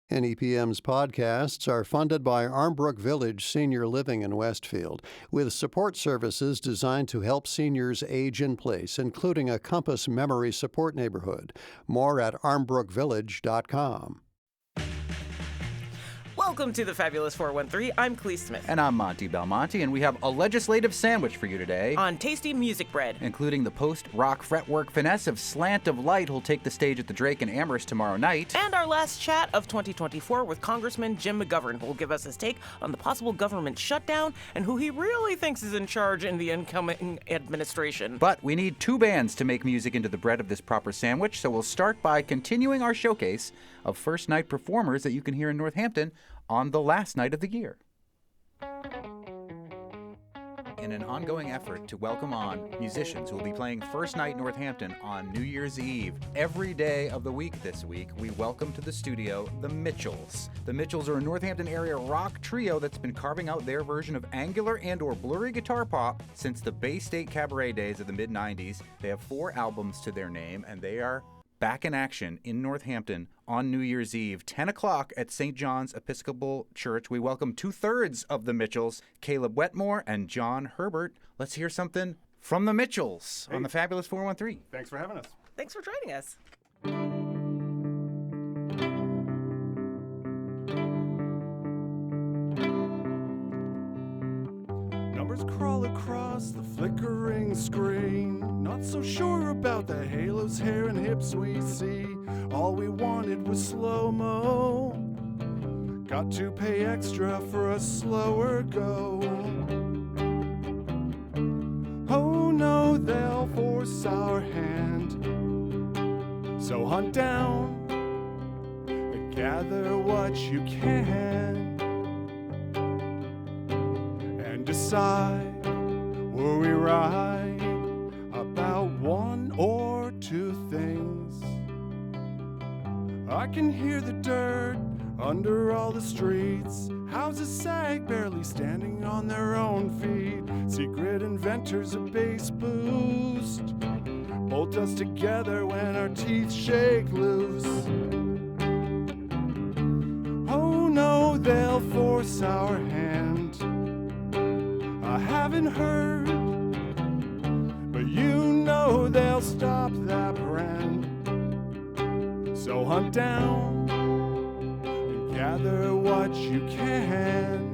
NEPM's podcasts are funded by Armbrook Village Senior Living in Westfield, with support services designed to help seniors age in place, including a Compass Memory Support Neighborhood. More at armbrookvillage.com. Welcome to the Fabulous 413. I'm Clee Smith. And I'm Monty Belmonte, and we have a legislative sandwich for you today. On tasty music bread. Including the post-rock fretwork finesse of Slant of Light, who'll take the stage at the Drake in Amherst tomorrow night. And our last chat of 2024 with Congressman Jim McGovern, who will give us his take on the possible government shutdown and who he really thinks is in charge in the incoming administration. But we need two bands to make music into the bread of this proper sandwich, so we'll start by continuing our showcase of first-night performers that you can hear in Northampton on the last night of the year. In an ongoing effort to welcome on musicians who will be playing First Night Northampton on New Year's Eve, every day of the week this week, we welcome to the studio the Mitchells. The Mitchells are a Northampton area rock trio that's been carving out their version of angular and or blurry guitar pop since the Bay State Cabaret days of the mid-90s. They have 4 albums to their name, and they are back in action in Northampton on New Year's Eve, 10 o'clock at St. John's Episcopal Church. We welcome 2/3 of the Mitchells, Caleb Wetmore and John Herbert. Let's hear something from the Mitchells on the Fabulous 413. Thanks for having us. Thanks for joining us. Numbers crawl across the flickering screen. Not so sure about the halos, hair, and hips we see. All we wanted was slow-mo. Got to pay extra for a slower go. Oh no, they'll force our hand. So hunt down and gather what you can. And decide, were we right about one or two things? I can hear the dirt under all the streets. Houses sag, barely standing on their own feet. Secret inventors of bass boost bolt us together when our teeth shake loose. Oh no, they'll force our hand. I haven't heard, but you know they'll stop that brand. So hunt down and gather what you can.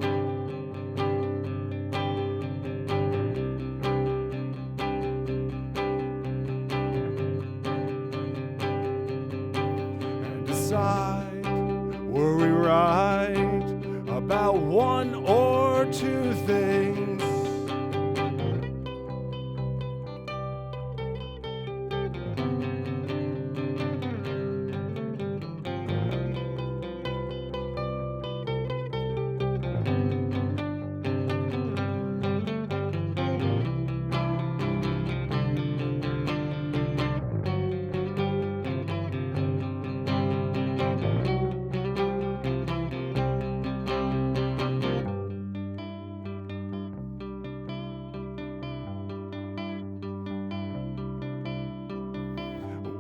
And decide, were we right about one or two things?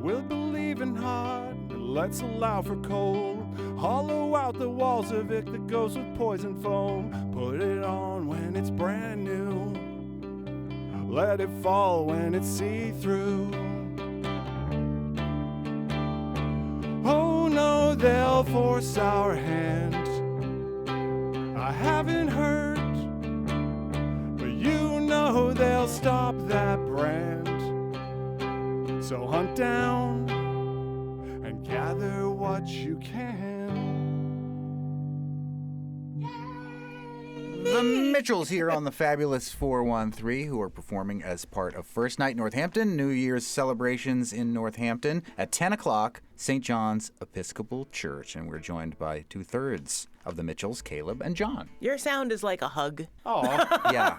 We'll believe in hot, but let's allow for cold. Hollow out the walls of it that goes with poison foam. Put it on when it's brand new. Let it fall when it's see-through. Oh no, they'll force our hand. I haven't heard, but you know they'll stop that brand. So hunt down and gather what you can. The Mitchells here on the Fabulous 413, who are performing as part of First Night Northampton, New Year's celebrations in Northampton at 10 o'clock, St. John's Episcopal Church. And we're joined by 2/3 of the Mitchells, Caleb and John. Your sound is like a hug. Oh, yeah.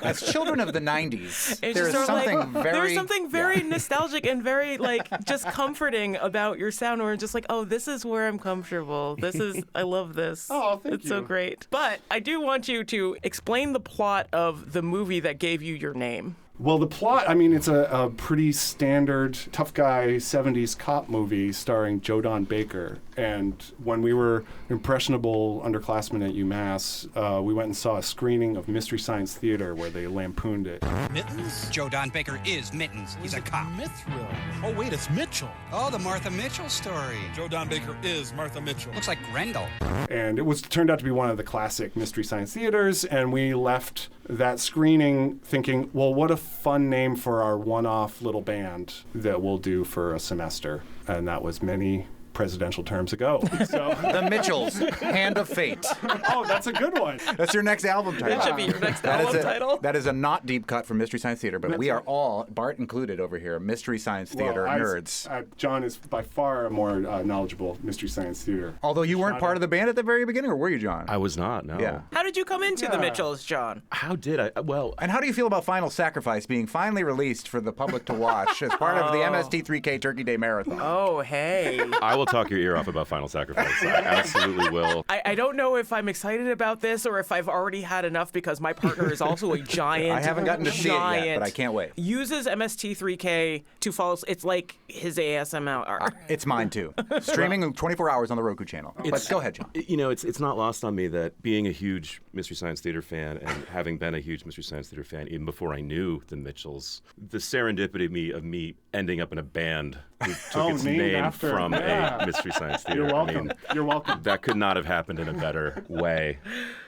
As children of the 90s, It's there's just sort of something like, very... There's something very nostalgic and very, like, just comforting about your sound, where it's just like, oh, this is where I'm comfortable. This is, I love this. Oh, thank It's you. so great. But I do want you to explain the plot of the movie that gave you your name. Well, the plot, I mean, it's a pretty standard tough guy 70s cop movie starring Joe Don Baker. And when we were impressionable underclassmen at UMass, we went and saw a screening of Mystery Science Theater where they lampooned it. Mittens? Joe Don Baker is Mittens. He's a cop. Mithril. Oh, wait, it's Mitchell. Oh, the Martha Mitchell story. Joe Don Baker is Martha Mitchell. Looks like Grendel. And it turned out to be one of the classic Mystery Science Theaters, and we left that screening thinking, well, what a fun name for our one-off little band that we'll do for a semester. And that was many presidential terms ago. So The Mitchells, Hand of Fate. oh, that's a good one. That's your next album title. That should be your next That is album a- title. That is a not deep cut from Mystery Science Theater, but we are all, Bart included over here, Mystery Science Theater Well, nerds. John is by far a more knowledgeable Mystery Science Theater. Although you weren't Shout part out. of the band at the very beginning, or were you, John? I was not, no. Yeah. How did you come into the Yeah. Mitchells, John? How did I? Well, And how do you feel about Final Sacrifice being finally released for the public to watch as part of the MST3K Turkey Day Marathon? Oh, hey. I will talk your ear off about Final Sacrifice. I absolutely will. I don't know if I'm excited about this or if I've already had enough because my partner is also a giant. I haven't gotten to see it yet, giant, but I can't wait. Uses MST3K to follow. It's like his ASMR. It's mine too. Streaming 24 hours on the Roku channel. But go ahead, John. You know, it's not lost on me that being a huge Mystery Science Theater fan and having been a huge Mystery Science Theater fan even before I knew the Mitchells, the serendipity of me ending up in a band who took its named name after- from yeah. a Mystery Science Theater. You're welcome. I mean, You're welcome. that could not have happened in a better way.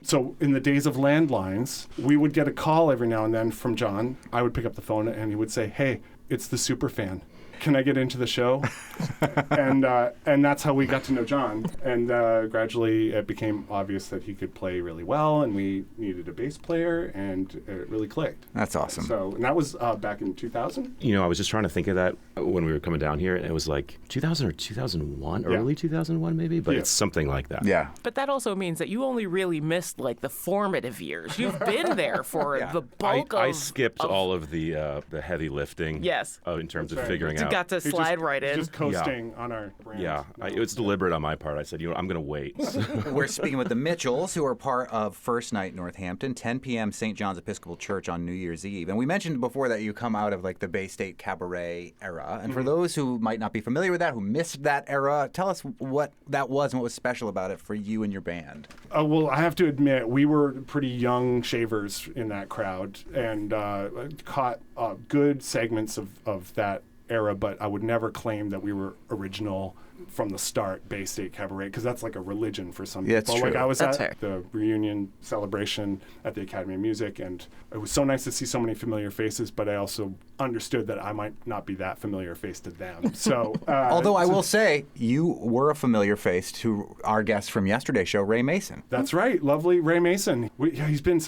So in the days of landlines, we would get a call every now and then from John. I would pick up the phone and he would say, "Hey, it's the Superfan. Can I get into the show?" and that's how we got to know John. And gradually it became obvious that he could play really well, and we needed a bass player, and it really clicked. That's awesome. So, and that was back in 2000. You know, I was just trying to think of that when we were coming down here, and it was like 2000 or 2001, early 2001 maybe, but Yeah. it's something like that. Yeah. But that also means that you only really missed like the formative years. You've been there for the bulk I of. skipped of- all of the heavy lifting. Yes. In terms of That's right. figuring You out. got to He's slide just- right he's in. just coasting on our brand. Yeah, it was deliberate on my part. I said, you know, I'm going to wait. We're speaking with the Mitchells, who are part of First Night Northampton, 10 p.m. St. John's Episcopal Church on New Year's Eve. And we mentioned before that you come out of like the Bay State Cabaret era. And for those who might not be familiar with that, who missed that era, tell us what that was and what was special about it for you and your band. Well, I have to admit, we were pretty young shavers in that crowd and caught good segments of that era, but I would never claim that we were original from the start, Bay State Cabaret, because that's like a religion for some Yeah, it's people. Like true. I was That's at the reunion celebration at the Academy of Music, and it was so nice to see so many familiar faces, but I also understood that I might not be that familiar face to them. So, Although I will say, you were a familiar face to our guest from yesterday's show, Ray Mason. That's right, lovely Ray Mason.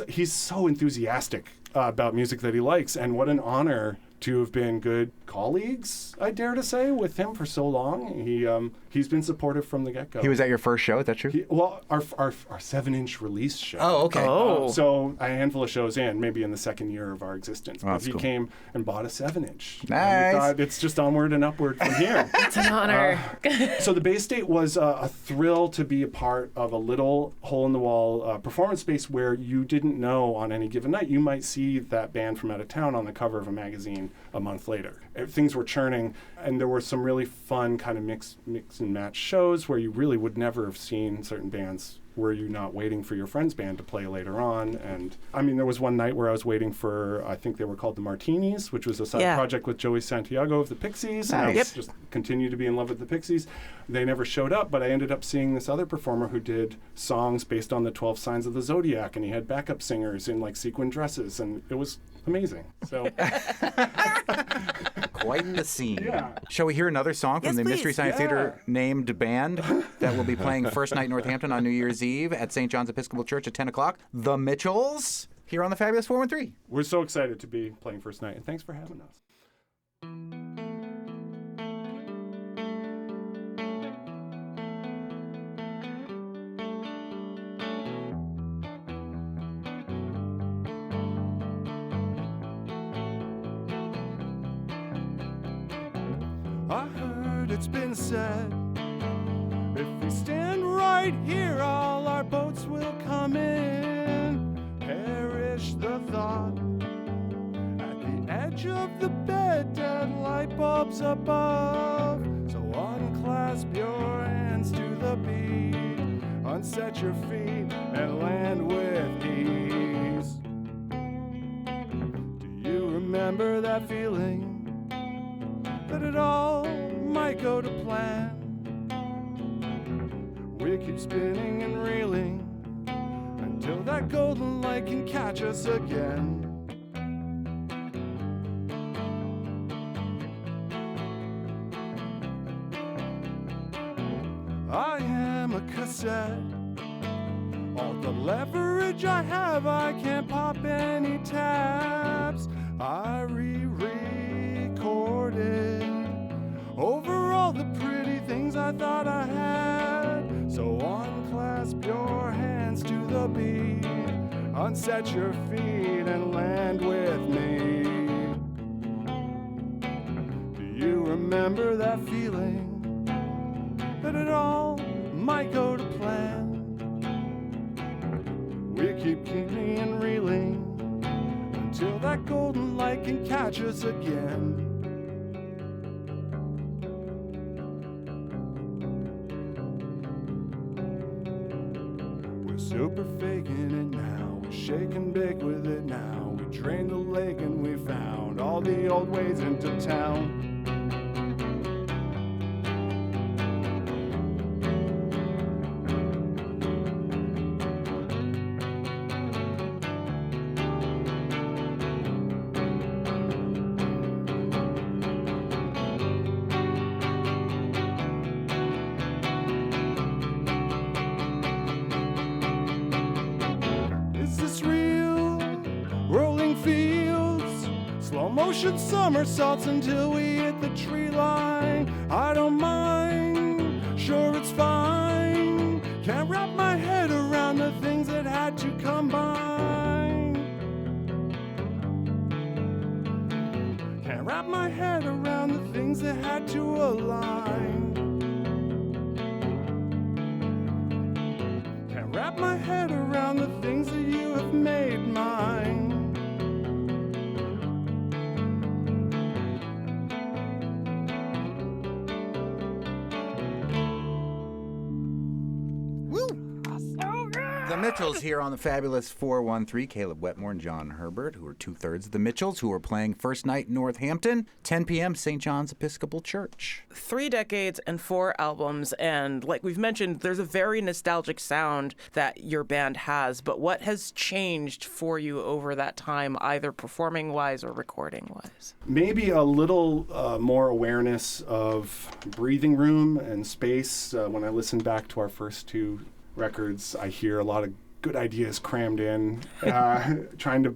He's so enthusiastic about music that he likes, and what an honor to have been good colleagues, I dare to say, with him for so long. He's been supportive from the get-go. He was at your first show, is that true? Our 7-inch release show. Oh, okay. Oh. So a handful of shows in, maybe in the second year of our existence. But that's he cool. came and bought a 7-inch. And Nice. we thought it's just onward and upward from here. It's an honor. So the Bay State was a thrill to be a part of a little hole-in-the-wall performance space where you didn't know on any given night you might see that band from out of town on the cover of a magazine a month later. Things were churning, and there were some really fun kind of mix and match shows where you really would never have seen certain bands were you not waiting for your friend's band to play later on. And I mean, there was one night where I was waiting for, I think they were called the Martinis, which was a side Yeah. project with Joey Santiago of the Pixies. And I Nice. was just continue to be in love with the Pixies. They never showed up, but I ended up seeing this other performer who did songs based on the 12 Signs of the Zodiac, and he had backup singers in like sequin dresses, and it was amazing. So Quite the scene. Yeah. Shall we hear another song from Yes, the please. Mystery Science Yeah. Theater named band that will be playing First Night Northampton on New Year's Eve at St. John's Episcopal Church at 10 o'clock? The Mitchells, here on the Fabulous 413. we're so excited to be playing First Night, and thanks for having us. I heard it's been said, if we stand right here, all our boats will come in. Perish the thought. At the edge of the bed, dead light bulbs above. So unclasp your hands to the beat. Unset your feet and land with ease. Do you remember that feeling? That it all might go to plan. We keep spinning and reeling until that golden light can catch us again. I am a cassette. All the leverage I have, I can't pop any tabs. I re-recorded over all the pretty things I thought I had. So unclasp your hands to the beat, unset your feet and land with me. Do you remember that feeling? That it all might go to plan. We keep kicking and reeling until that golden light can catch us again. We're super faking it now, we're shake and bake with it now. We drained the lake and we found all the old ways into town. Motion somersaults until we hit the tree line. I don't mind, sure it's fine. Can't wrap my head around the things that had to combine. Can't wrap my head around the things that had to align. Can't wrap my head around the things that you have made mine. The Mitchells here on the Fabulous 413. Caleb Wetmore and John Herbert, who are two-thirds of the Mitchells, who are playing first night in Northampton, 10 p.m., St. John's Episcopal Church. 3 decades and 4 albums, and like we've mentioned, there's a very nostalgic sound that your band has, but what has changed for you over that time, either performing-wise or recording-wise? Maybe a little more awareness of breathing room and space. When I listen back to our first 2 records, I hear a lot of good ideas crammed in, trying to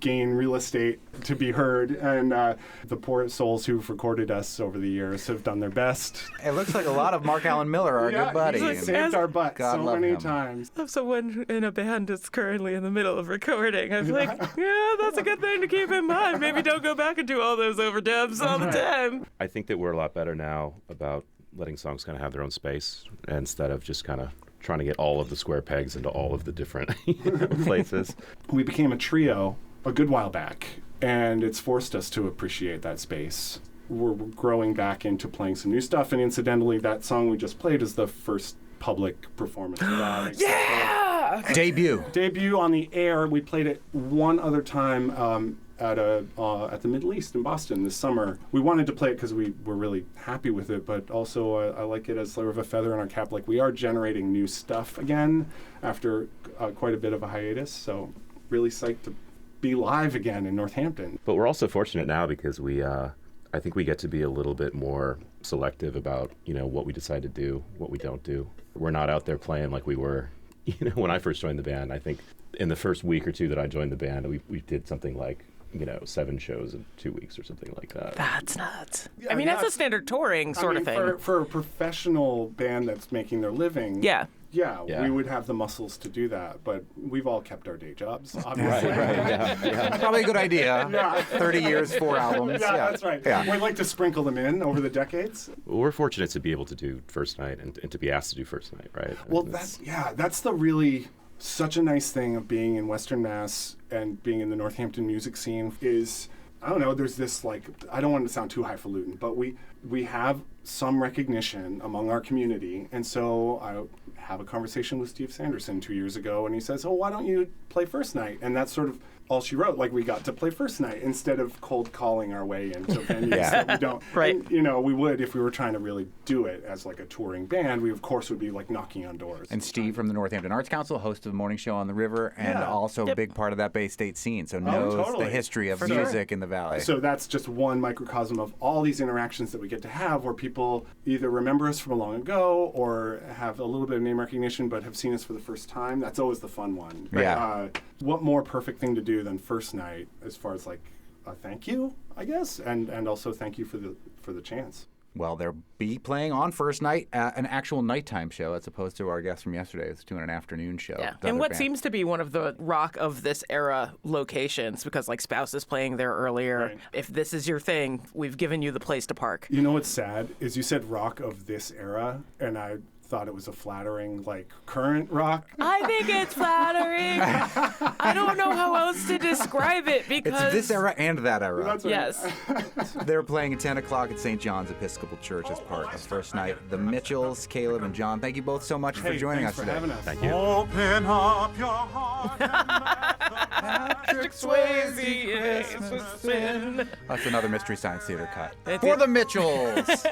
gain real estate to be heard. And the poor souls who've recorded us over the years have done their best. It looks like a lot of Mark Allen Miller, our good buddy. He's saved our butts God so love many him. times. If someone in a band is currently in the middle of recording, I'm like, yeah, that's a good thing to keep in mind. Maybe don't go back and do all those overdubs all the time. I think that we're a lot better now about letting songs kind of have their own space instead of just kind of trying to get all of the square pegs into all of the different places. We became a trio a good while back, and it's forced us to appreciate that space. We're growing back into playing some new stuff, and incidentally, that song we just played is the first public performance of that. Yeah! Debut on the air. We played it one other time at the Middle East in Boston this summer. We wanted to play it because we were really happy with it, but also I like it as sort of a feather in our cap. Like, we are generating new stuff again after quite a bit of a hiatus, so really psyched to be live again in Northampton. But we're also fortunate now because I think we get to be a little bit more selective about, what we decide to do, what we don't do. We're not out there playing like we were, when I first joined the band. I think in the first week or 2 that I joined the band, we did something like 7 shows in 2 weeks or something like that. That's nuts. Yeah, I mean, that's a standard touring sort of thing. For a professional band that's making their living, Yeah. Yeah. we would have the muscles to do that, but we've all kept our day jobs, obviously. Yeah. Probably a good idea. Yeah. 30 years, 4 albums. Yeah, that's right. Yeah. We'd like to sprinkle them in over the decades. We're fortunate to be able to do first night and to be asked to do first night, right? Well, that's the really such a nice thing of being in Western Mass and being in the Northampton music scene is I don't know, there's this, like, I don't want to sound too highfalutin, but we have some recognition among our community. And so I have a conversation with Steve Sanderson 2 years ago, and he says, oh, why don't you play first night? And that's sort of all she wrote. Like, we got to play first night instead of cold calling our way into venues that we don't. Right. And, you know, we would, if we were trying to really do it as like a touring band, we of course would be like knocking on doors. And Steve from the Northampton Arts Council, host of the Morning Show on the River, and also a big part of that Bay State scene, so knows totally. the history of For music in the Valley. So that's just one microcosm of all these interactions that we get to have, where people either remember us from long ago or have a little bit of name recognition but have seen us for the first time. That's always the fun one. Yeah. What more perfect thing to do than first night, as far as like a thank you, I guess, and also thank you for the chance. Well, they'll be playing on first night, an actual nighttime show, as opposed to our guest from yesterday. It's doing an afternoon show. Yeah. The And other what band. seems to be one of the rock of this era locations, because like Spouse is playing there earlier. Right. If this is your thing, we've given you the place to park. You know what's sad is you said rock of this era, and I thought it was a flattering, like, current rock. I think it's flattering. I don't know how else to describe it because It's this era and that era. That's what- Yes. They're playing at 10 o'clock at St. John's Episcopal Church as part of first night. The Mitchells, Caleb and John, thank you both so much for Hey, joining thanks us for today. having us. Thank you. Open up your heart and let Patrick Swayze. That's another Mystery Science Theater cut. That's For it. the Mitchells!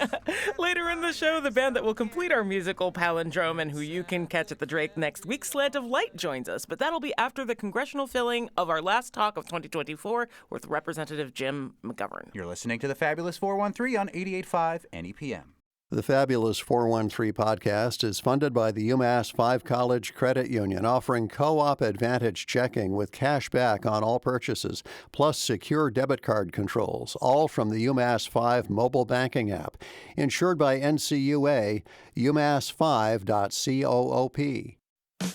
Later in the show, the band that will complete our musical palindrome and who you can catch at the Drake next week, Slant of Light, joins us. But that'll be after the congressional filling of our last talk of 2024 with Representative Jim McGovern. You're listening to the Fabulous 413 on 88.5 NEPM. The Fabulous 413 podcast is funded by the UMass 5 College Credit Union, offering Co-op Advantage checking with cash back on all purchases, plus secure debit card controls, all from the UMass 5 mobile banking app. Insured by NCUA, umass5.coop.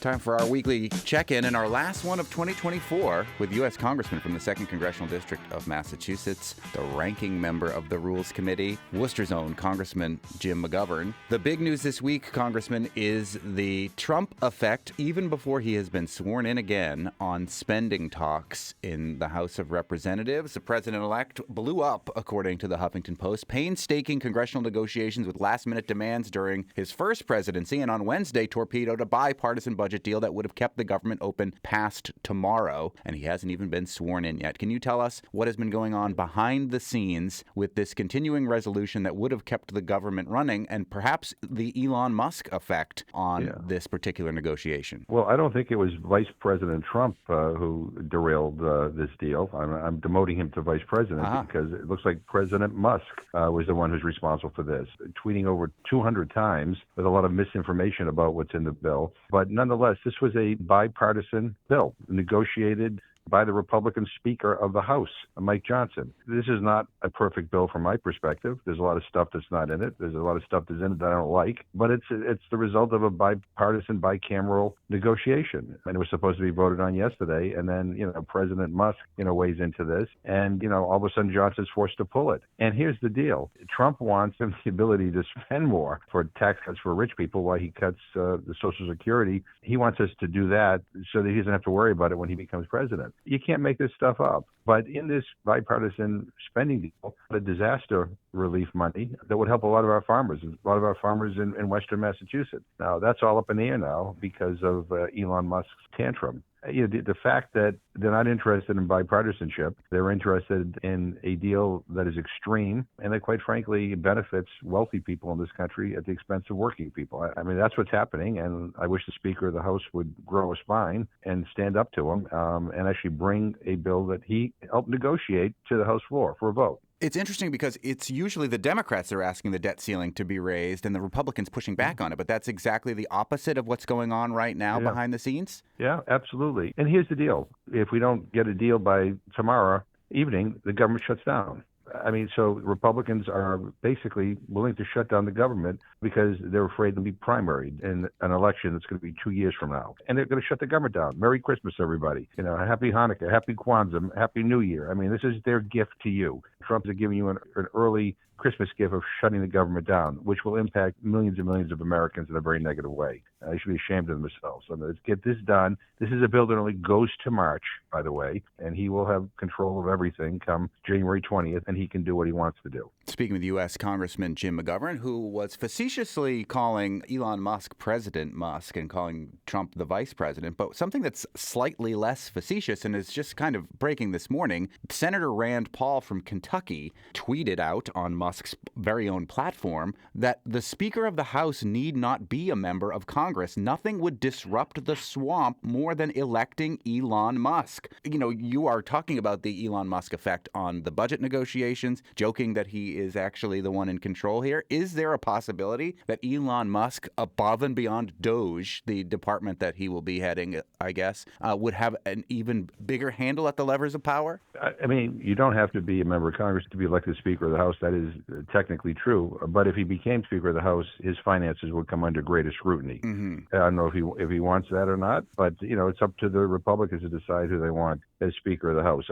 Time for our weekly check-in and our last one of 2024 with U.S. Congressman from the 2nd Congressional District of Massachusetts, the ranking member of the Rules Committee, Worcester's own Congressman Jim McGovern. The big news this week, Congressman, is the Trump effect, even before he has been sworn in again, on spending talks in the House of Representatives. The president-elect blew up, according to the Huffington Post, painstaking congressional negotiations with last-minute demands during his first presidency, and on Wednesday torpedoed a bipartisan budget deal that would have kept the government open past tomorrow, and he hasn't even been sworn in yet. Can you tell us what has been going on behind the scenes with this continuing resolution that would have kept the government running, and perhaps the Elon Musk effect on this particular negotiation? Well, I don't think it was Vice President Trump who derailed this deal. I'm demoting him to Vice President because it looks like President Musk was the one who's responsible for this, tweeting over 200 times with a lot of misinformation about what's in the bill. But nonetheless, this was a bipartisan bill negotiated by the Republican Speaker of the House, Mike Johnson. This is not a perfect bill from my perspective. There's a lot of stuff that's not in it. There's a lot of stuff that's in it that I don't like. But it's the result of a bipartisan, bicameral negotiation. And it was supposed to be voted on yesterday. And then, President Musk, weighs into this. And, all of a sudden Johnson's forced to pull it. And here's the deal. Trump wants the ability to spend more for tax cuts for rich people while he cuts the Social Security. He wants us to do that so that he doesn't have to worry about it when he becomes president. You can't make this stuff up. But in this bipartisan spending deal, the disaster relief money that would help a lot of our farmers in Western Massachusetts. Now, that's all up in the air now because of Elon Musk's tantrum. The fact that they're not interested in bipartisanship, they're interested in a deal that is extreme and that, quite frankly, benefits wealthy people in this country at the expense of working people. I mean, that's what's happening, and I wish the Speaker of the House would grow a spine and stand up to him and actually bring a bill that he helped negotiate to the House floor for a vote. It's interesting because it's usually the Democrats that are asking the debt ceiling to be raised and the Republicans pushing back on it. But that's exactly the opposite of what's going on right now behind the scenes. Yeah, absolutely. And here's the deal. If we don't get a deal by tomorrow evening, the government shuts down. I mean, so Republicans are basically willing to shut down the government because they're afraid they'll be primaried in an election that's going to be 2 years from now. And they're going to shut the government down. Merry Christmas, everybody. Happy Hanukkah, Happy Kwanzaa, Happy New Year. I mean, this is their gift to you. Trump is giving you an early Christmas gift of shutting the government down, which will impact millions and millions of Americans in a very negative way. They should be ashamed of themselves. So let's get this done. This is a bill that only goes to March, by the way, and he will have control of everything come January 20th, and he can do what he wants to do. Speaking with U.S. Congressman Jim McGovern, who was facetiously calling Elon Musk President Musk and calling Trump the vice president, but something that's slightly less facetious and is just kind of breaking this morning, Senator Rand Paul from Kentucky tweeted out on Musk's very own platform that the Speaker of the House need not be a member of Congress. Nothing would disrupt the swamp more than electing Elon Musk. You know, you are talking about the Elon Musk effect on the budget negotiations, joking that he is actually the one in control here. Is there a possibility that Elon Musk, above and beyond DOGE, the department that he will be heading, I guess, would have an even bigger handle at the levers of power? I mean, you don't have to be a member of Congress to be elected Speaker of the House. That is technically true. But if he became Speaker of the House, his finances would come under greater scrutiny. Mm-hmm. I don't know if he wants that or not, but it's up to the Republicans to decide who they want as Speaker of the House.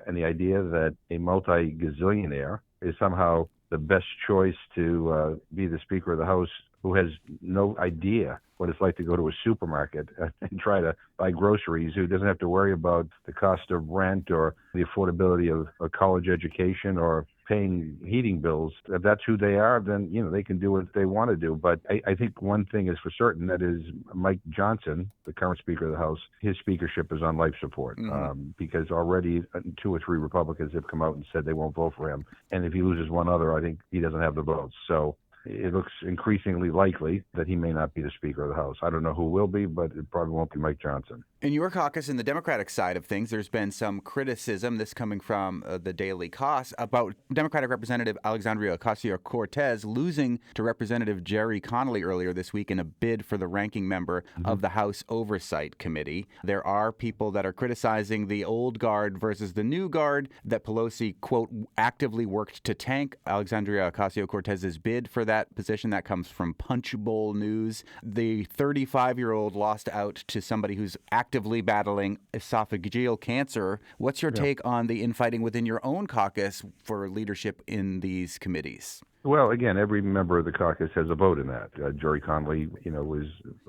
And the idea that a multi-gazillionaire is somehow the best choice to be the Speaker of the House, who has no idea what it's like to go to a supermarket and try to buy groceries, who doesn't have to worry about the cost of rent or the affordability of a college education or paying heating bills. If that's who they are, then, they can do what they want to do. But I think one thing is for certain, that is Mike Johnson, the current Speaker of the House, his speakership is on life support, because already 2 or 3 Republicans have come out and said they won't vote for him. And if he loses one other, I think he doesn't have the votes. So it looks increasingly likely that he may not be the Speaker of the House. I don't know who will be, but it probably won't be Mike Johnson. In your caucus, in the Democratic side of things, there's been some criticism, this coming from the Daily Kos, about Democratic Representative Alexandria Ocasio-Cortez losing to Representative Jerry Connolly earlier this week in a bid for the ranking member of the House Oversight Committee. There are people that are criticizing the old guard versus the new guard, that Pelosi, quote, actively worked to tank Alexandria Ocasio-Cortez's bid for that position. That comes from Punchbowl News. The 35-year-old lost out to somebody who's actively battling esophageal cancer. What's your take on the infighting within your own caucus for leadership in these committees? Well, again, every member of the caucus has a vote in that. Jerry Connolly, was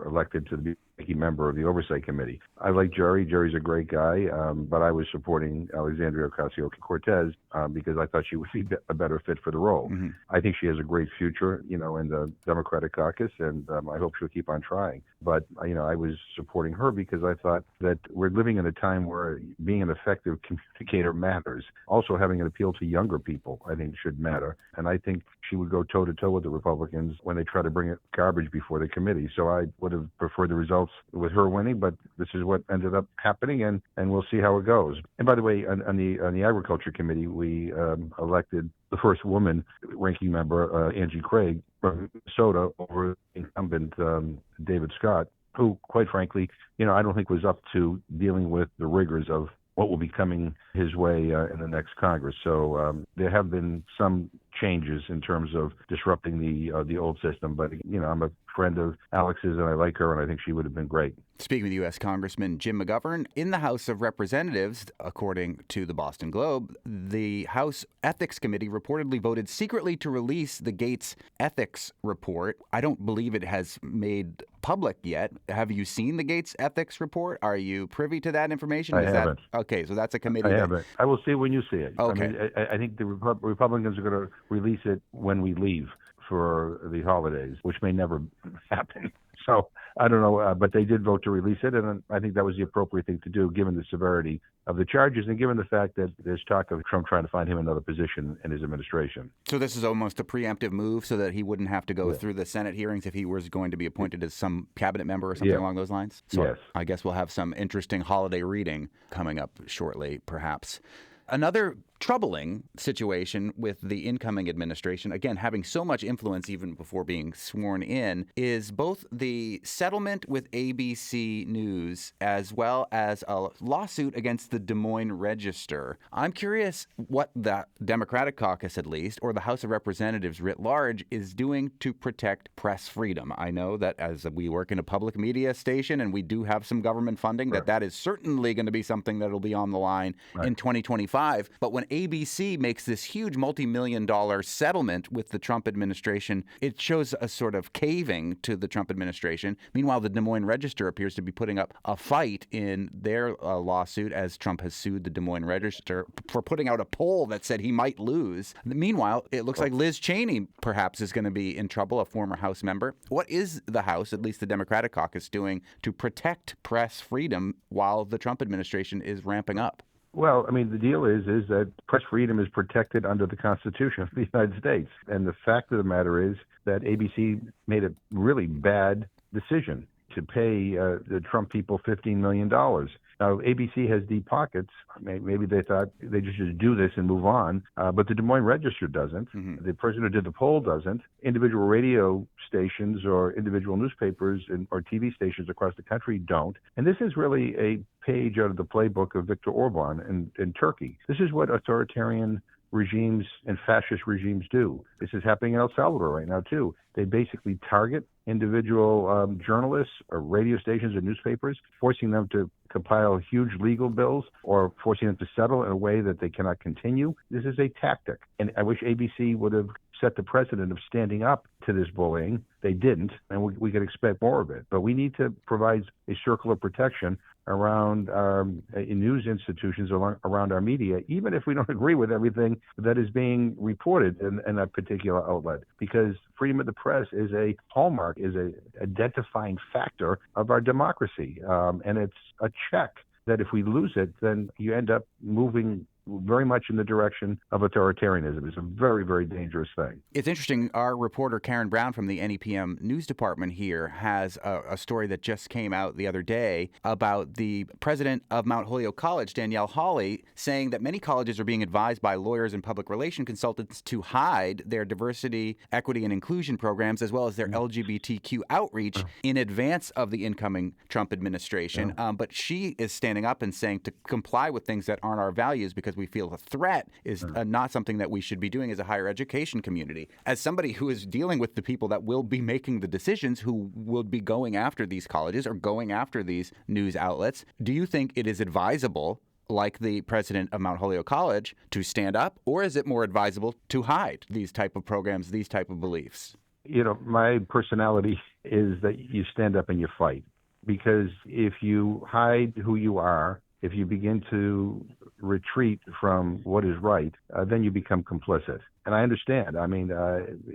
elected to be a member of the Oversight Committee. I like Jerry. Jerry's a great guy, but I was supporting Alexandria Ocasio-Cortez because I thought she would be a better fit for the role. Mm-hmm. I think she has a great future, in the Democratic caucus, and I hope she'll keep on trying. But, I was supporting her because I thought that we're living in a time where being an effective communicator matters. Also, having an appeal to younger people, I think, should matter. And I think she would go toe-to-toe with the Republicans when they try to bring garbage before the committee. So I would have preferred the results with her winning, but this is what ended up happening, and we'll see how it goes. And by the way, on the Agriculture Committee, we elected the first woman ranking member, Angie Craig, from Minnesota, over incumbent David Scott, who, quite frankly, I don't think was up to dealing with the rigors of what will be coming his way in the next Congress. So there have been some changes in terms of disrupting the old system. But, I'm a friend of Alex's, and I like her, and I think she would have been great. Speaking with U.S. Congressman Jim McGovern, in the House of Representatives, according to the Boston Globe, the House Ethics Committee reportedly voted secretly to release the Gates ethics report. I don't believe it has made public yet. Have you seen the Gates ethics report? Are you privy to that information? I haven't. Okay, so that's a committee. I haven't. I will see it when you see it. Okay. I think the Republicans are going to release it when we leave for the holidays, which may never happen. So I don't know, but they did vote to release it, and I think that was the appropriate thing to do, given the severity of the charges and given the fact that there's talk of Trump trying to find him another position in his administration. So this is almost a preemptive move so that he wouldn't have to go through the Senate hearings if he was going to be appointed as some cabinet member or something along those lines? So yes. I guess we'll have some interesting holiday reading coming up shortly, perhaps. Another troubling situation with the incoming administration, again, having so much influence even before being sworn in, is both the settlement with ABC News as well as a lawsuit against the Des Moines Register. I'm curious what the Democratic caucus, at least, or the House of Representatives writ large, is doing to protect press freedom. I know that as we work in a public media station and we do have some government funding, that is certainly going to be something that will be on the line in 2025. But when ABC makes this huge multi-million-dollar settlement with the Trump administration, it shows a sort of caving to the Trump administration. Meanwhile, the Des Moines Register appears to be putting up a fight in their lawsuit as Trump has sued the Des Moines Register for putting out a poll that said he might lose. Meanwhile, it looks like Liz Cheney perhaps is going to be in trouble, a former House member. What is the House, at least the Democratic caucus, doing to protect press freedom while the Trump administration is ramping up? Well, I mean, the deal is that press freedom is protected under the Constitution of the United States. And the fact of the matter is that ABC made a really bad decision to pay the Trump people $15 million. Now, ABC has deep pockets. Maybe they thought they just should do this and move on, but the Des Moines Register doesn't. The person who did the poll doesn't. Individual radio stations or individual newspapers or TV stations across the country don't. And this is really a page out of the playbook of Viktor Orban in Turkey. This is what authoritarian regimes and fascist regimes do. This is happening in El Salvador right now, too. They basically target individual journalists or radio stations or newspapers, forcing them to compile huge legal bills or forcing them to settle in a way that they cannot continue. This is a tactic. And I wish ABC would have set the precedent of standing up to this bullying. They didn't, and we could expect more of it. But we need to provide a circle of protection around our news institutions, around our media, even if we don't agree with everything that is being reported in that particular outlet. Because freedom of the press is a hallmark, is a identifying factor of our democracy. And it's a check that if we lose it, then you end up moving very much in the direction of authoritarianism. It's a very, very dangerous thing. It's interesting. Our reporter, Karen Brown from the NEPM news department here, has a story that just came out the other day about the president of Mount Holyoke College, Danielle Hawley, saying that many colleges are being advised by lawyers and public relation consultants to hide their diversity, equity, and inclusion programs, as well as their LGBTQ outreach in advance of the incoming Trump administration. But she is standing up and saying to comply with things that aren't our values because we feel a threat is not something that we should be doing as a higher education community. As somebody who is dealing with the people that will be making the decisions, who will be going after these colleges or going after these news outlets, do you think it is advisable, like the president of Mount Holyoke College, to stand up, or is it more advisable to hide these type of programs, these type of beliefs? You know, my personality is that you stand up and you fight. Because if you hide who you are, if you begin to retreat from what is right, then you become complicit. And I understand. I mean,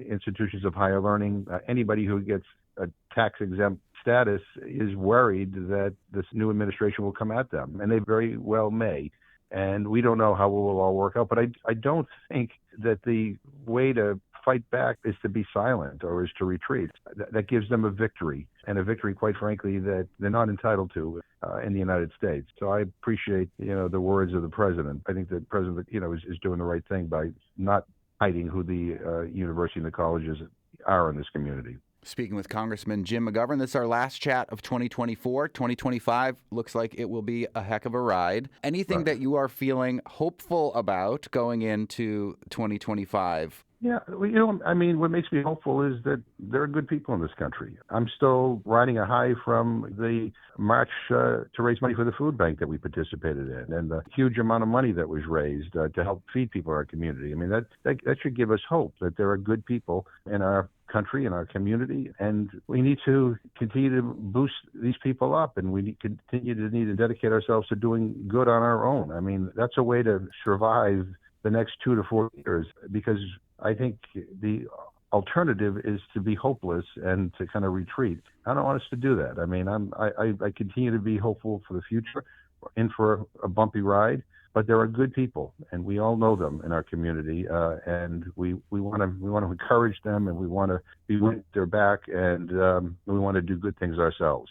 institutions of higher learning, anybody who gets a tax-exempt status is worried that this new administration will come at them, and they very well may. And we don't know how it will all work out. But I don't think that the way to fight back is to be silent or is to retreat. That gives them a victory, and a victory, quite frankly, that they're not entitled to in the United States. So I appreciate, the words of the president. I think the president, is doing the right thing by not hiding who the university and the colleges are in this community. Speaking with Congressman Jim McGovern, this is our last chat of 2024. 2025 looks like it will be a heck of a ride. Anything that you are feeling hopeful about going into 2025? Yeah, what makes me hopeful is that there are good people in this country. I'm still riding a high from the march to raise money for the food bank that we participated in, and the huge amount of money that was raised to help feed people in our community. I mean, that should give us hope that there are good people in our country, in our community, and we need to continue to boost these people up, and we need to dedicate ourselves to doing good on our own. I mean, that's a way to survive the next 2 to 4 years, because I think the alternative is to be hopeless and to kind of retreat. I don't want us to do that. I mean, I continue to be hopeful for the future. We're in for a bumpy ride, but there are good people, and we all know them in our community, and we want to encourage them, and we want to be with their back, and we want to do good things ourselves.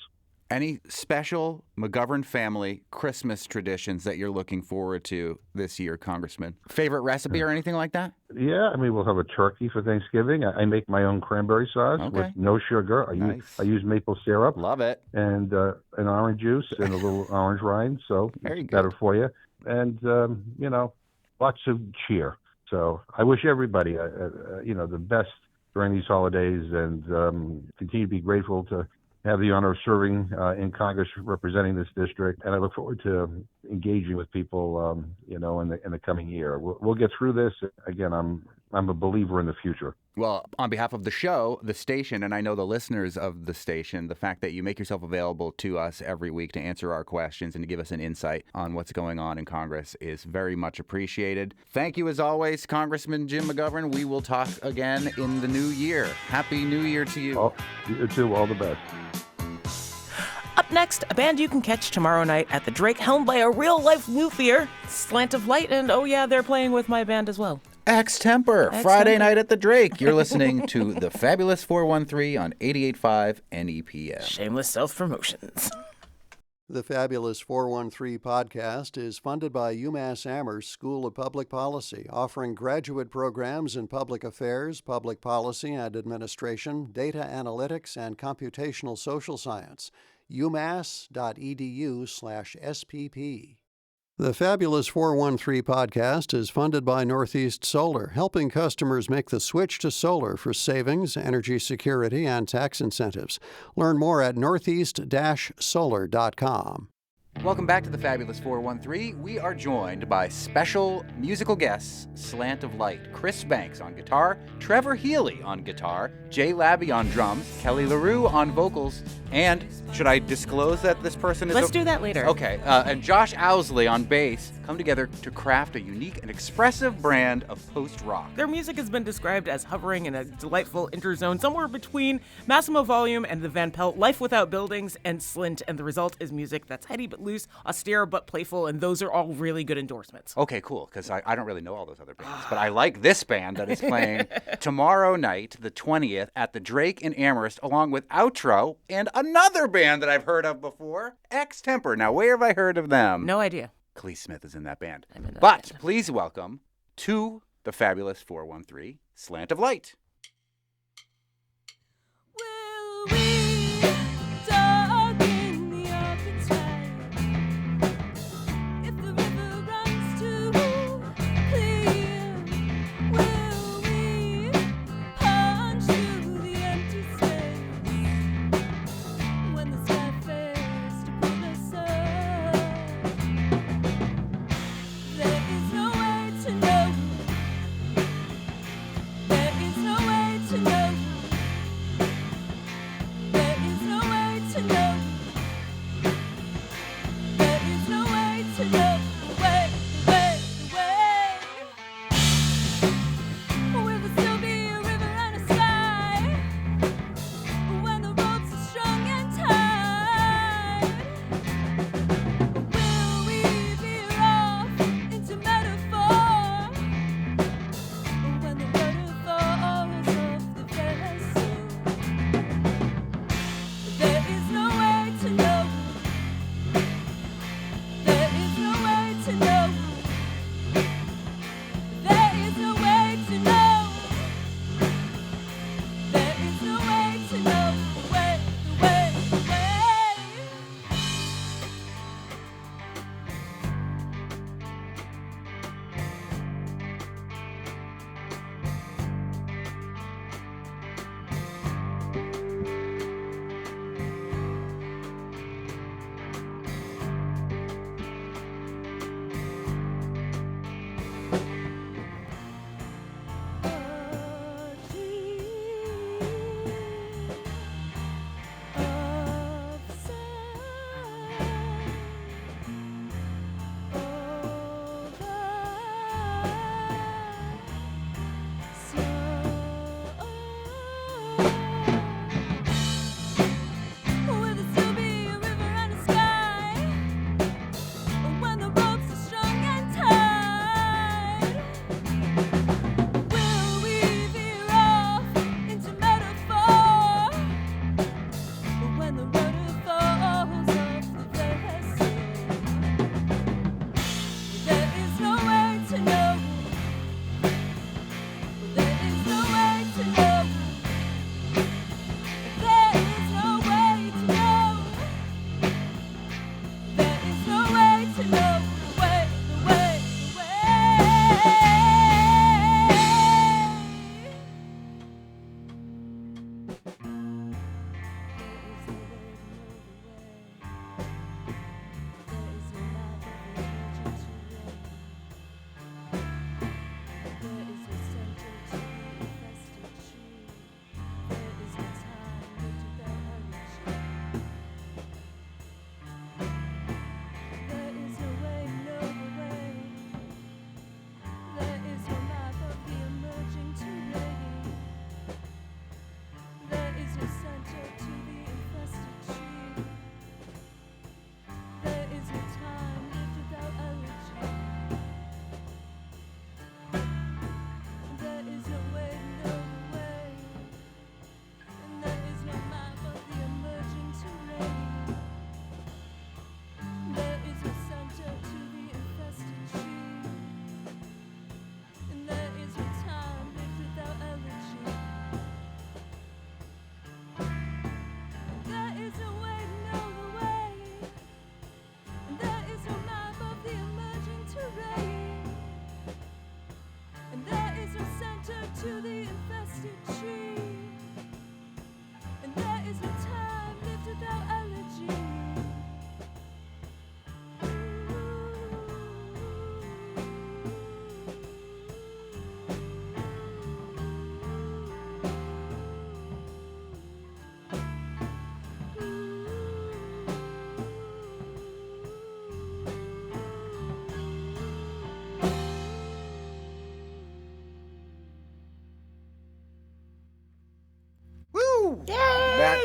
Any special McGovern family Christmas traditions that you're looking forward to this year, Congressman? Favorite recipe or anything like that? Yeah, I mean, we'll have a turkey for Thanksgiving. I make my own cranberry sauce with no sugar. I use maple syrup. Love it. And an orange juice and a little orange rind. So very good. Better for you. And, lots of cheer. So I wish everybody, the best during these holidays, and continue to be grateful to have the honor of serving in Congress representing this district. And I look forward to engaging with people, in the coming year. We'll get through this. Again, I'm a believer in the future. Well, on behalf of the show, the station, and I know the listeners of the station, the fact that you make yourself available to us every week to answer our questions and to give us an insight on what's going on in Congress is very much appreciated. Thank you, as always, Congressman Jim McGovern. We will talk again in the new year. Happy New Year to you. You too. All the best. Up next, a band you can catch tomorrow night at the Drake, helmed by a real-life luthier, Slant of Light, and oh yeah, they're playing with my band as well. X-Temper, Friday night at the Drake. You're listening to The Fabulous 413 on 88.5 NEPM. Shameless self-promotions. The Fabulous 413 podcast is funded by UMass Amherst School of Public Policy, offering graduate programs in public affairs, public policy and administration, data analytics, and computational social science. umass.edu/SPP. The Fabulous 413 podcast is funded by Northeast Solar, helping customers make the switch to solar for savings, energy security, and tax incentives. Learn more at northeast-solar.com. Welcome back to the Fabulous 413. We are joined by special musical guests, Slant of Light, Chris Banks on guitar, Trevor Healy on guitar, Jay Labby on drums, Kelly LaRue on vocals, and should I disclose that this person is... Let's do that later. Okay, and Josh Owsley on bass come together to craft a unique and expressive brand of post-rock. Their music has been described as hovering in a delightful interzone somewhere between Massimo Volume and the Van Pelt, Life Without Buildings, and Slint, and the result is music that's heady but loose, austere but playful, and those are all really good endorsements. Okay, cool, because I don't really know all those other bands, but I like this band that is playing tomorrow night, the 20th, at the Drake in Amherst, along with Outro and another band that I've heard of before, X-Temper. Now, where have I heard of them? No idea. Clee Smith is in that band. I'm in that But band. please welcome to the Fabulous 413, Slant of Light. Will we dog in the open tide? If the river runs too clear, will we punch through the empty space when the sky fails to pull us up? There is no way to know. There is no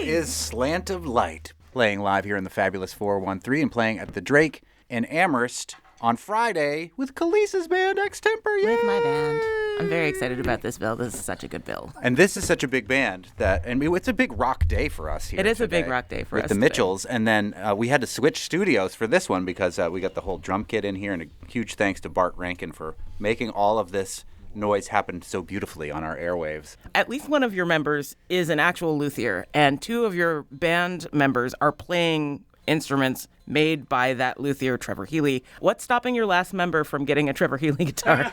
is Slant of Light, playing live here in the Fabulous 413 and playing at the Drake in Amherst on Friday with Khalees's band Extemper. Yay! With my band. I'm very excited about this bill. This is such a good bill. And this is such a big band that, and it's a big rock day for us here. It is a today big rock day for with us the today. Mitchells, and then we had to switch studios for this one because we got the whole drum kit in here, and a huge thanks to Bart Rankin for making all of this noise happen so beautifully on our airwaves. At least one of your members is an actual luthier, and two of your band members are playing instruments made by that luthier, Trevor Healy. What's stopping your last member from getting a Trevor Healy guitar?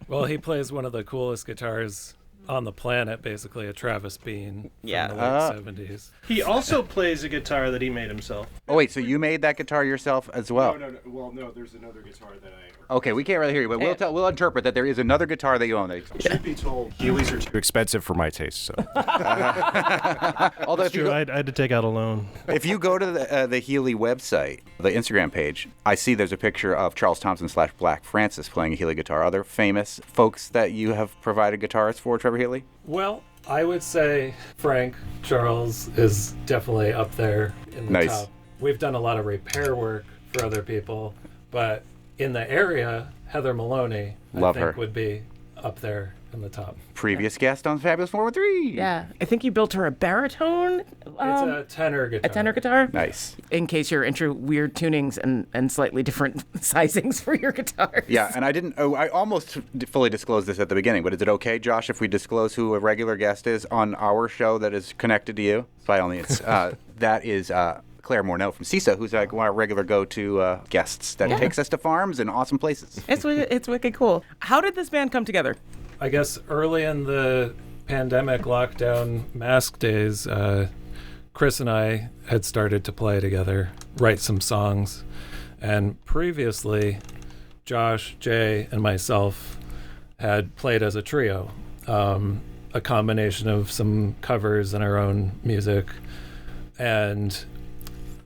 Well, he plays one of the coolest guitars on the planet, basically, a Travis Bean from the late 70s. He also plays a guitar that he made himself. Oh, wait, so you made that guitar yourself as well? No. Well, no, there's another guitar that I... Okay, we can't really hear you, but we'll interpret that there is another guitar that you own. Should be told, Heelys are too expensive for my taste, so... Although if you True, I had to take out a loan. If you go to the Healy website, the Instagram page, I see there's a picture of Charles Thompson / Black Francis playing a Healy guitar. Are there famous folks that you have provided guitars for, Trevor Healy? Well, I would say Frank Charles is definitely up there in the Nice. top. We've done a lot of repair work for other people, but in the area, Heather Maloney, Love I think, her. would be up there in the top. Previous guest on Fabulous 413. Yeah, I think you built her a baritone. It's a tenor guitar. A tenor guitar? Nice. In case you're into weird tunings and slightly different sizings for your guitars. Yeah, and I almost fully disclosed this at the beginning, but is it okay, Josh, if we disclose who a regular guest is on our show that is connected to you? By all means. That is Claire Morneau from CISA, who's like one of our regular go-to guests that takes us to farms and awesome places. It's wicked cool. How did this band come together? I guess early in the pandemic lockdown mask days, Chris and I had started to play together, write some songs. And previously, Josh, Jay, and myself had played as a trio, a combination of some covers and our own music. And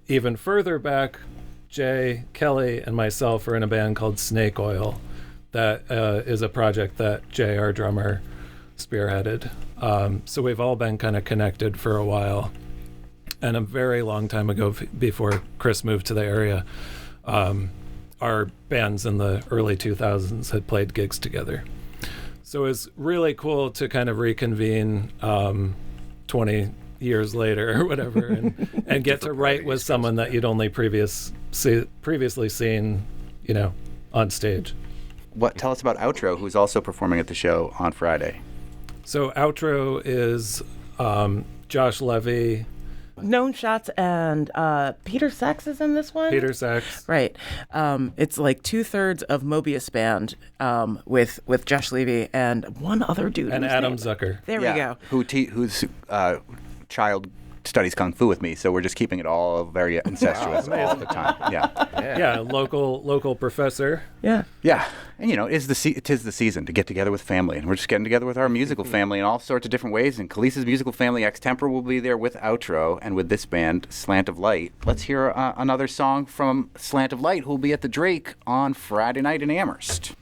even further back, Jay, Kelly, and myself are in a band called Snake Oil. That is a project that Jay, our drummer, spearheaded. So we've all been kind of connected for a while. And a very long time ago, before Chris moved to the area, our bands in the early 2000s had played gigs together. So it was really cool to kind of reconvene 20 years later or whatever and get to write with someone that you'd only previously seen, on stage. Tell us about Outro, who's also performing at the show on Friday. So Outro is Josh Levy. Known Shots and Peter Sachs is in this one? Peter Sachs. Right. It's like 2/3 of Mobius Band with Josh Levy and one other dude. And whose Adam name- Zucker. There we go. Whose child studies Kung Fu with me, so we're just keeping it all very incestuous all the time. Yeah, local professor. Yeah. Yeah, and it is the season to get together with family, and we're just getting together with our musical family in all sorts of different ways. And Khalees's musical family, Extemper, will be there with Outro and with this band, Slant of Light. Let's hear another song from Slant of Light, who will be at the Drake on Friday night in Amherst.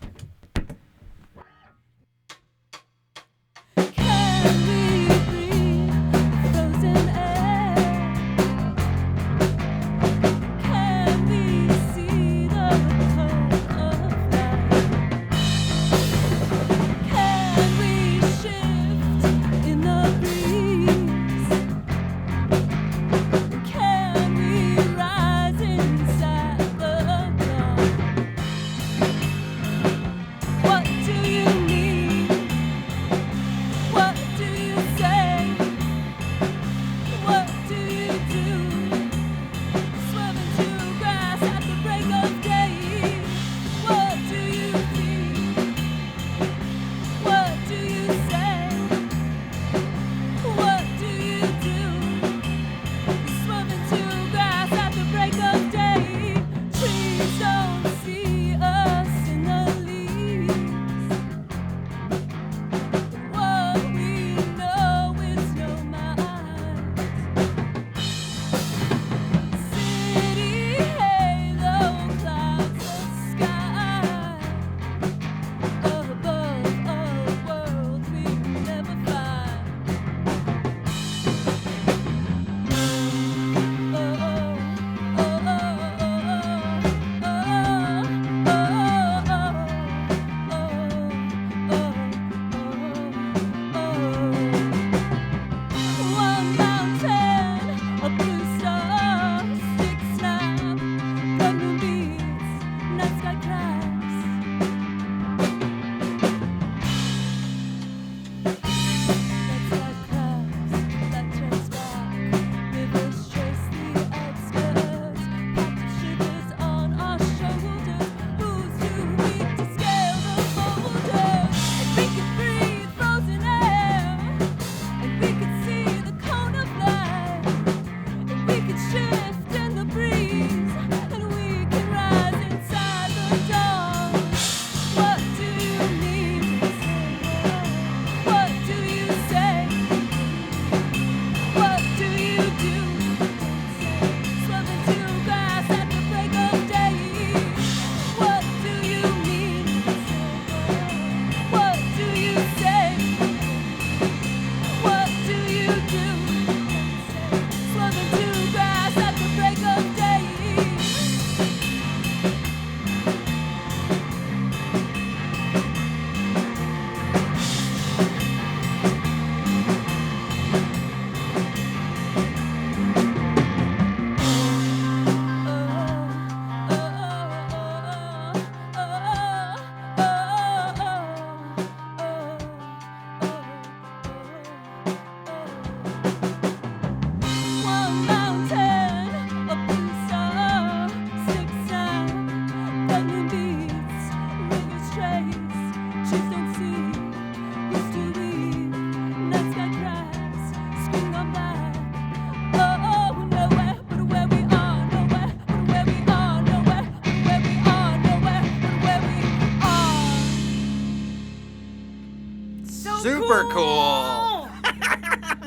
cool.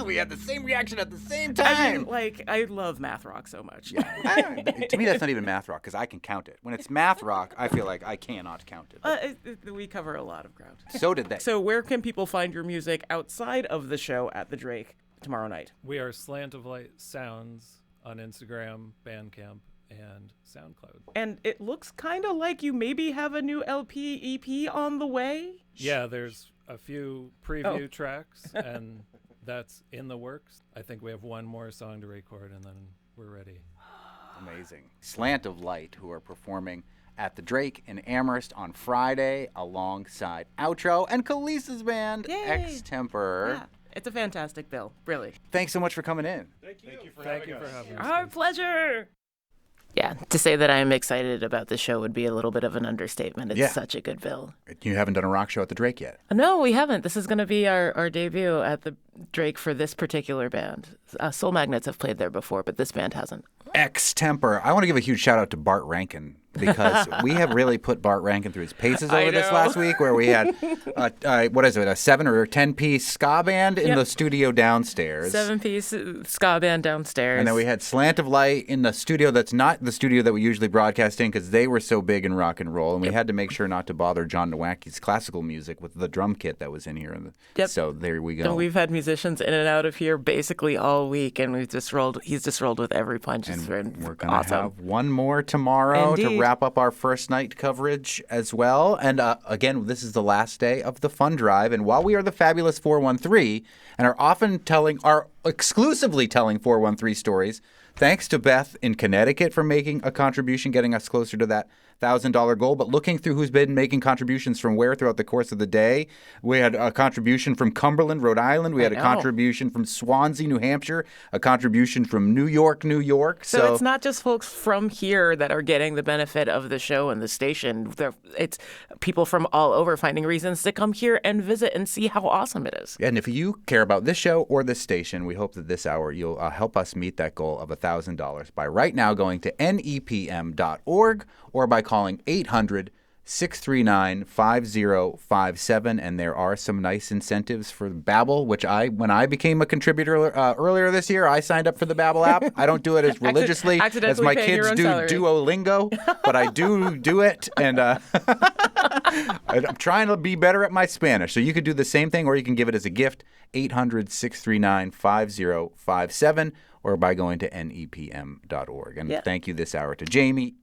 We had the same reaction at the same time. I mean, like, I love math rock so much. To me, that's not even math rock because I can count it. When it's math rock, I feel like I cannot count it. We cover a lot of ground. So did they. So where can people find your music outside of the show at the Drake tomorrow night? We are Slant of Light Sounds on Instagram, Bandcamp, and SoundCloud. And it looks kind of like you maybe have a new LP, EP on the way? Yeah, there's a few preview tracks, and that's in the works. I think we have one more song to record, and then we're ready. Amazing. Slant of Light, who are performing at the Drake in Amherst on Friday alongside Outro and Khalees's band, Yay. Extemper. Yeah, it's a fantastic bill, really. Thanks so much for coming in. Thank you for Thank having you us. for having us. Our pleasure. Yeah, to say that I'm excited about the show would be a little bit of an understatement. It's such a good bill. You haven't done a rock show at the Drake yet. No, we haven't. This is going to be our debut at the Drake for this particular band. Soul Magnets have played there before, but this band hasn't. Extemper. I want to give a huge shout out to Bart Rankin because we have really put Bart Rankin through his paces over this last week where we had, a 7 or 10 piece ska band in the studio downstairs. 7-piece ska band downstairs. And then we had Slant of Light in the studio that's not the studio that we usually broadcast in because they were so big in rock and roll. And we had to make sure not to bother John Nowacki's classical music with the drum kit that was in here. So there we go. And we've had musicians in and out of here basically all week, and he's just rolled with every punch. And we're going to awesome. have one more tomorrow Indeed. to wrap up our first night coverage as well. And again, this is the last day of the fund drive. And while we are the Fabulous 413 and are exclusively telling 413 stories, thanks to Beth in Connecticut for making a contribution, getting us closer to that $1,000 goal. But looking through who's been making contributions from where throughout the course of the day, we had a contribution from Cumberland, Rhode Island. We had a contribution from Swansea, New Hampshire, a contribution from New York, New York. So it's not just folks from here that are getting the benefit of the show and the station. It's people from all over finding reasons to come here and visit and see how awesome it is. And if you care about this show or this station, we hope that this hour you'll help us meet that goal of $1,000 by right now going to nepm.org or by calling 800-639-5057. And there are some nice incentives for Babbel, which when I became a contributor earlier this year, I signed up for the Babbel app. I don't do it as religiously as my kids do Duolingo, but I do it. And I'm trying to be better at my Spanish. So you could do the same thing, or you can give it as a gift, 800-639-5057, or by going to nepm.org. And thank you this hour to Jamie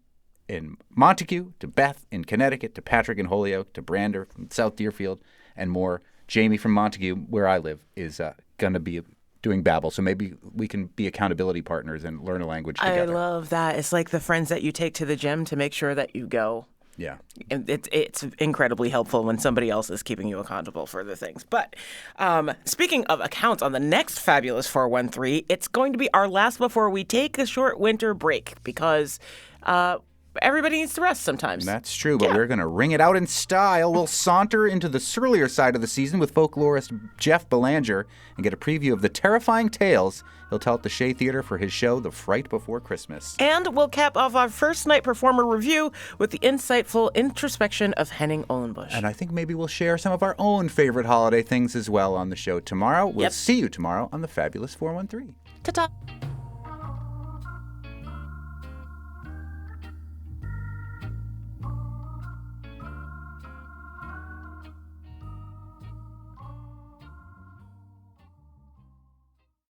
in Montague, to Beth in Connecticut, to Patrick in Holyoke, to Brander from South Deerfield, and more. Jamie from Montague, where I live, is going to be doing Babbel, so maybe we can be accountability partners and learn a language together. I love that. It's like the friends that you take to the gym to make sure that you go. Yeah. And it's incredibly helpful when somebody else is keeping you accountable for the things. But speaking of accounts, on the next Fabulous 413, it's going to be our last before we take a short winter break because everybody needs to rest sometimes. That's true, but we're going to ring it out in style. We'll saunter into the surlier side of the season with folklorist Jeff Belanger and get a preview of the terrifying tales he'll tell at the Shea Theater for his show, The Fright Before Christmas. And we'll cap off our first night performer review with the insightful introspection of Henning Ohlenbusch. And I think maybe we'll share some of our own favorite holiday things as well on the show tomorrow. We'll see you tomorrow on the Fabulous 413. Ta-ta.